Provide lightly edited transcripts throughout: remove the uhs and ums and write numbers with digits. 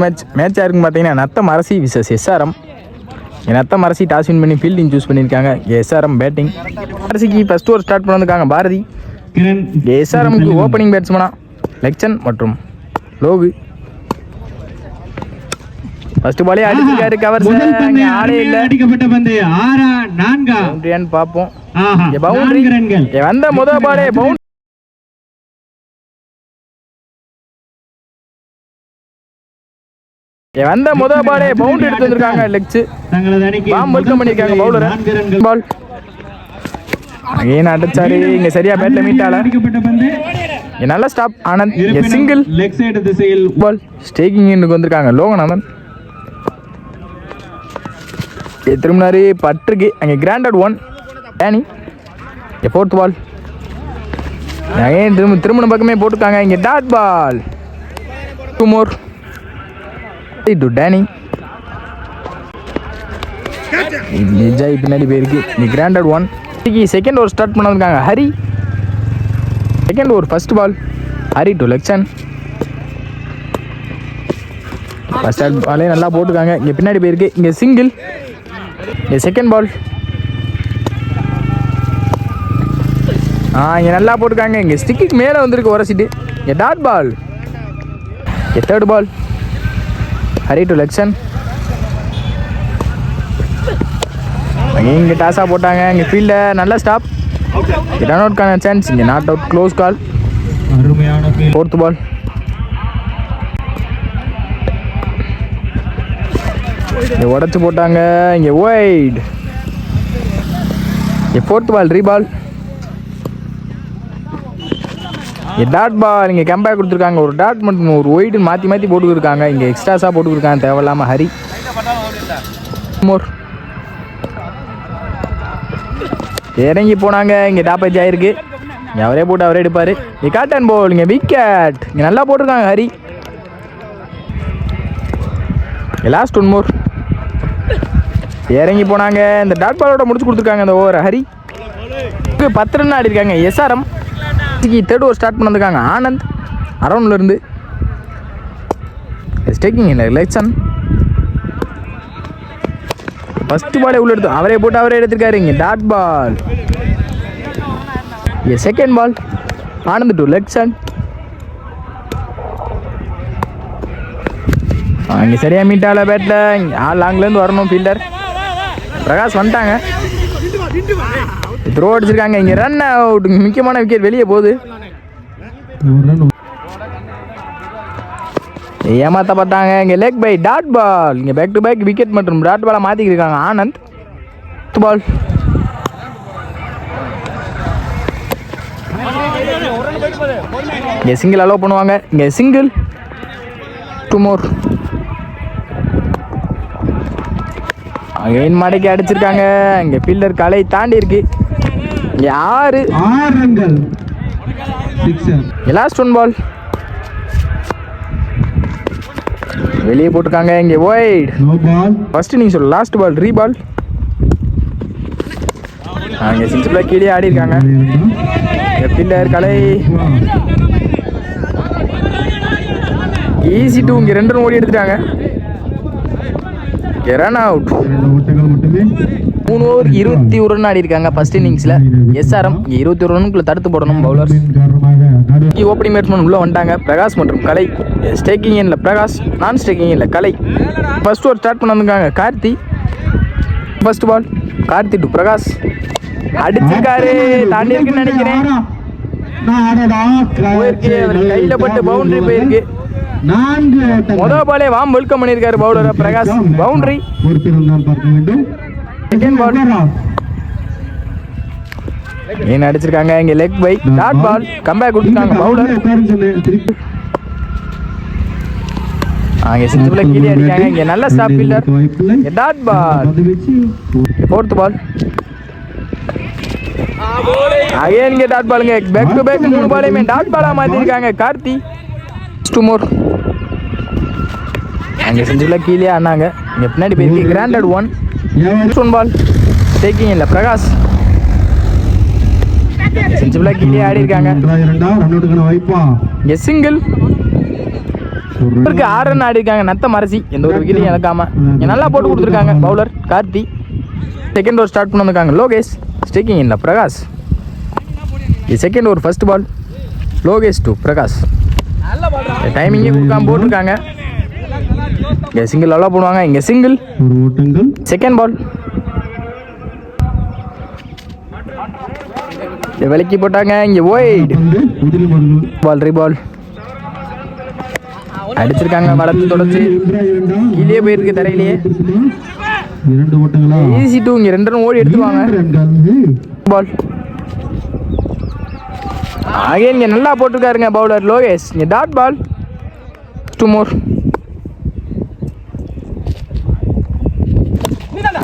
மேட்சாக இருக்குன்னு பார்த்தீங்கன்னா Natham Arasi versus SRM. Natham Arasi toss win பண்ணி ஃபீல்டிங் சூஸ் பண்ணியிருக்காங்க. SRM batting. அரசிக்கு ஃபர்ஸ்ட் ஓவர் ஸ்டார்ட் பண்ணிருக்காங்க பாரதி. எஸ்ஆர்எம்க்கு ஓப்பனிங் பேட்ஸ்மனா லெக்சன் மற்றும் லோகு. ஃபர்ஸ்ட் பாலே அடிச்சிருக்காரு. கவர் ஆளே இல்ல. அடிக்கப்பட்ட பந்து 6-4 பவுண்டரியான்னு பாப்போம். பவுண்டரி வந்த முதல் பாலே பவுண்டரி. வந்த முதல் பாலே பவுண்டரி எடுத்து வந்திருக்காங்க. லெக்ஸ் பாம் வெல்கம் பண்ணிருக்காங்க பவுலர். பால் ஏன் அடிச்சாரு இங்க சரியா பேட்ல மீட்டால. நல்ல stop Anand. Single leg side திசையில் பால் ஸ்டேக்கிங் இன்னுக்கு வந்திருக்காங்க லோகநாதன். திரும்பினாரு பற்றுக்கு அங்கே கிராண்டட் 1 டேனி. ஃபோர்த் பால் திருமணம் பக்கமே போட்டுருக்காங்க. இங்கே dot ball 2 more to Danny. Vijay பின்னாடி போயிருக்கு. இங்கே கிராண்டட் 1. செகண்ட் ஓவர் ஸ்டார்ட் பண்ண வந்திருக்காங்க Hari. Second over first ball Hari to லெக்சன். ஃபர்ஸ்ட் பாலே நல்லா போட்டுருக்காங்க. இங்கே பின்னாடி போயிருக்கு. இங்கே சிங்கிள். செகண்ட் பால் இங்கே நல்லா போட்டுருக்காங்க. இங்கே ஸ்டிக்கு மேலே வந்திருக்கு உரசிட்டு. இங்கே dot ball. Third ball Hari to லெக்சன். இங்கே டாஸாக போட்டாங்க. இங்கே ஃபீல்டில் நல்ல ஸ்டாப். ரன் அவுட்கான சான்ஸ். இங்கே not out. Close call. Fourth ball இங்கே உடச்சி போட்டாங்க. இங்கே ஒயிட். ஃபோர்த் பால் ரீபால். Dot ball. இங்கே கம்பேக் கொடுத்துருக்காங்க. ஒரு டாட் மட்டும் ஒரு ஒயிட் மாற்றி மாற்றி போட்டுக்கிருக்காங்க. இங்கே எக்ஸ்ட்ராஸாக போட்டுக்கிருக்காங்க தேவையில்லாமல் ஹரி. மோர் இறங்கி போனாங்க. இங்கே டாப்பேஜ் ஆயிருக்கு. இங்கே அவரே போட்டு அவரே எடுப்பார். இங்கே காட்டன் போல். இங்கே விக்கெட். இங்கே நல்லா போட்டிருக்காங்க ஹரி. லாஸ்ட் 1 more இறங்கி போனாங்க. இந்த டாட் பாலோட முடிச்சு கொடுத்துருக்காங்க இந்த ஓவரை ஹரி. 10 ரன் ஆடி இருக்காங்க எஸ்ஆர்எம். தேர்ட் ஓவர் ஸ்டார்ட் பண்ணிருக்காங்க ஆனந்த் அரௌண்ட்லேருந்து. ஸ்டேக்கிங் இல்லை லெக்சன். ஃபர்ஸ்ட் பாலே உள்ள எடுத்து அவரே போட்டு அவரே எடுத்திருக்காரு. இங்கே dot ball. Second ball Anand to லெக்சன். இங்கே சரியா மீட்டால பேட்டில் ஆள் லாங்லேருந்து வரணும் ஃபீல்டர். பிரகாஷ் வந்துட்டாங்க. த்ரோ அடிச்சிருக்காங்க. இங்கே ரன் அவுட். முக்கியமான விக்கெட் வெளியே போகுது. ஏமாத்த பார்த்தாங்க. இங்கே லெக் பை டாட் பால். இங்கே பேக் டு பேக் விக்கெட் மற்றும் டாட் பாலை மாற்றிக்கிருக்காங்க ஆனந்த். பால் இங்கே சிங்கிள் அலோவ் பண்ணுவாங்க. இங்கே சிங்கிள் 2 more அகைன் மடக்கி அடிச்சிருக்காங்க. இங்கே ஃபீல்டர் கலை தாண்டி இருக்கு. இங்கே 6 ரன்கள். லாஸ்ட் 1 பால் வெளியே போட்டுருக்காங்க. இங்கே ஒயிட். ஃபர்ஸ்ட் நீங்கள் சொல்ல லாஸ்ட் பால் ரீபால். இங்கே 6 பிளாக் கீழே ஆடி இருக்காங்க. ஃபீல்டர் கலை ஈஸி 2. இங்கே 2 ரன் ஓடி எடுத்துட்டாங்க. Run out. 3 ஓவர் 21 ரன் ஆடி இருக்காங்க ஃபர்ஸ்ட் இன்னிங்ஸில் எஸ்ஆர்எம். 21 ரன்னுக்குள்ள தடுத்து போடணும் பவுலர்ஸ். ஓப்பனிங் பேட்ஸ்மேன் உள்ளே வந்துட்டாங்க பிரகாஷ் மற்றும் கலை. ஸ்டேக்கிங் இல்லை பிரகாஷ். நான் ஸ்டேக்கிங் இல்லை கலை. ஃபர்ஸ்ட் ஓவர் ஸ்டார்ட் பண்ண வந்திருக்காங்க Karthi. First ball Karthi to Prakash. அடிச்சிருக்காரு. தாண்டி இருக்குன்னு நினைக்கிறேன். போயிருக்கு. கையில் பட்டு பவுண்டரி போயிருக்கு. முதல் பாலே வாம் வெல்கம் பண்ணியிருக்காரு bowler Prakash. Boundary. Second ball ஏன் அடிச்சிருக்காங்க. இங்கே leg bye dot ball. Comeback கொடுத்துருக்காங்க பவுலர். அங்கே 6 பிளாக் கீழே அடிக்காங்க. இங்கே நல்ல stop fielder. Dot ball. Fourth ball again இங்கே டாட் பாலுங்க. பேக் டு பேக் 3 பாலையுமே டாட் பாலா மாற்றிருக்காங்க கார்த்தி. 2 more அங்கே 6 பிளாக் கீழே ஆனாங்க. இங்கே பின்னாடி போயிருக்கு. கிராண்டட் 1 பால் டேக்கிங் இல்லை பிரகாஷ். 6 பிளாக் கீழே ஆடி இருக்காங்க. இங்கே சிங்கிள் இவருக்கு 6 ரன் ஆடி இருக்காங்க. நத்த மரசி எந்த ஒரு விக்கெட்டையும் இழக்காம நல்லா போட்டு கொடுத்துருக்காங்க bowler Karthi. Second over start பண்ண வந்திருக்காங்க லோகேஷ். ஸ்டேக்கிங் இல்லை Prakash. Second over first ball Lokesh to Prakash. டைமிங்கே கொடுக்காம போட்டிருக்காங்க. இங்கே சிங்கிள் நல்லா போடுவாங்க. இங்கே சிங்கிள். செகண்ட் பால் விலக்கி போட்டாங்க. இங்கே ஒயிட் பால் ரீபால் அடிச்சிருக்காங்க. வளர்த்து தொடச்சு கீழே போயிருக்கு தரையிலேயே. Easy two. இங்கே 2 ரன் ஓடி எடுத்துருவாங்க. பால் ஆகே இங்கே நல்லா போட்டிருக்காருங்க பவுலர் லோகேஷ். இங்கே டாட் பால் 2 more.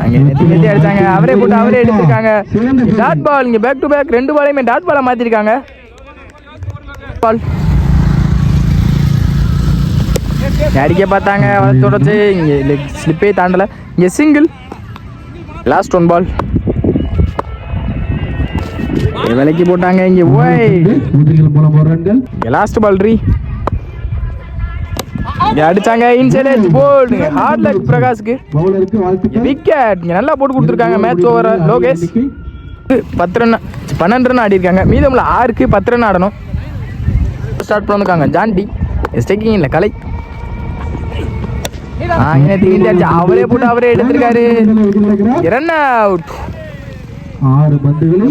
அங்கே அடிச்சாங்க. அவரே போட்டு அவரே எடுத்திருக்காங்க. Dot ball. இங்கே பேக் டு பேக் 2 பாலையுமே டாட் பாலை மாற்றிருக்காங்க. பால் அடிக்க பார்த்தாங்க. தொடச்சு இங்கே லெக் ஸ்லிப்பே தாண்டலை. இங்கே சிங்கிள். லாஸ்ட் 1 பால் விலைக்கு போட்டாங்க. இங்கே ஒயிட். லாஸ்ட் பால் ரீ அடிச்சாங்க. Inside edge bowled. Hard luck பிரகாஷ்க்கு விக்கெட். இங்கே நல்லா போட்டு கொடுத்துருக்காங்க. Match over Lokesh 10 run 12 run ஆடி இருக்காங்க. மீதமுள்ள 6க்கு 10 ரன் ஆடணும். ஸ்டார்ட் பண்ணிருக்காங்க ஜான்டி. ஸ்டேக்கிங் இல்லை கலை. அவரே போட்டு அவரே எடுத்திருக்காரு. Run out.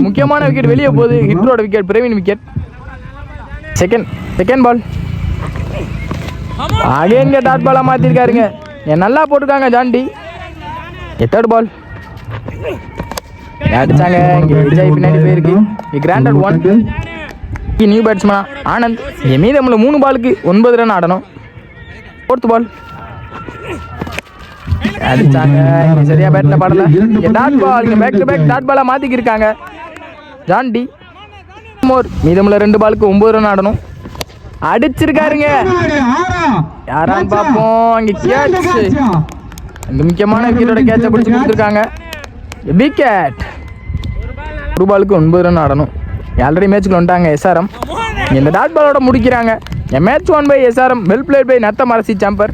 முக்கியமான விக்கெட் வெளியே போகுது. ஹிட்ரோட wicket Praveen wicket. Second ball again dot பாலா மாத்திருக்காருங்க. நல்லா போட்டிருக்காங்க ஜான்டி. தேர்ட் பால் அடிச்சாங்க. இங்கே விஜய் பின்னாடி போயிருக்கு. கிராண்டட் 1. நியூ பேட்ஸ்மேனா ஆனந்த். மீதமுள்ள 3 பாலுக்கு 9 ரன் ஆடணும். ஃபோர்த் பால் அடிச்சாங்க. சரியா பேட்ல படல. Dot ball. Back to back dot பாலா மாத்திக்கிருக்காங்க ஜான்டி. மோர். மீதமுள்ள 2 பாலுக்கு 9 ரன் ஆடணும். அடிச்சிருக்காருங்க. யாரான்னு பார்ப்போம். அங்கே கேட்ச். இந்த முக்கியமான விக்கெட்டோட கேட்சை பிடிச்சி கொடுத்துருக்காங்க. விக்கெட். 1 பாலுக்கு 9 ரன் ஆடணும். ஆல்ரெடி மேட்ச்க்கு வந்துட்டாங்க எஸ்ஆர்எம். இந்த டாட் பாலோட முடிக்கிறாங்க. Match 1 by SRM. Well played by நத்த மரசி சாம்பர்.